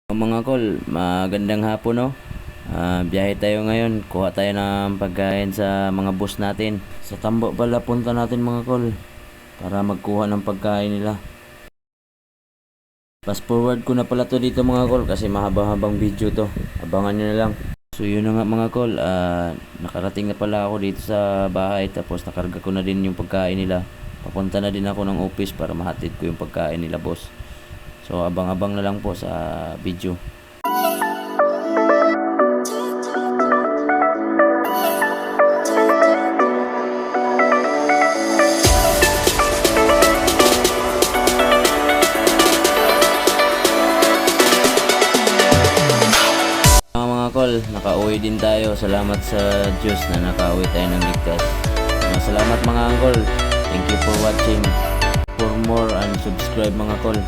Mga kol, magandang hapon no. Biyahe tayo ngayon, kuha tayo ng pagkain sa mga boss natin. Sa Tambo pala punta natin mga kol, para magkuha ng pagkain nila. Fast forward ko na pala to dito mga kol kasi mahaba-habang video to. Abangan nyo na lang. So yun na nga mga kol, nakarating na pala ako dito sa bahay, tapos nakarga ko na din yung pagkain nila. Papunta na din ako ng office para mahatid ko yung pagkain nila boss. So abang-abang na lang po sa video. Mga kol, nakauwi din tayo. Salamat sa Diyos na nakauwi tayo ng ligtas. Salamat mga angkol. Thank you for watching. For more and subscribe mga kol.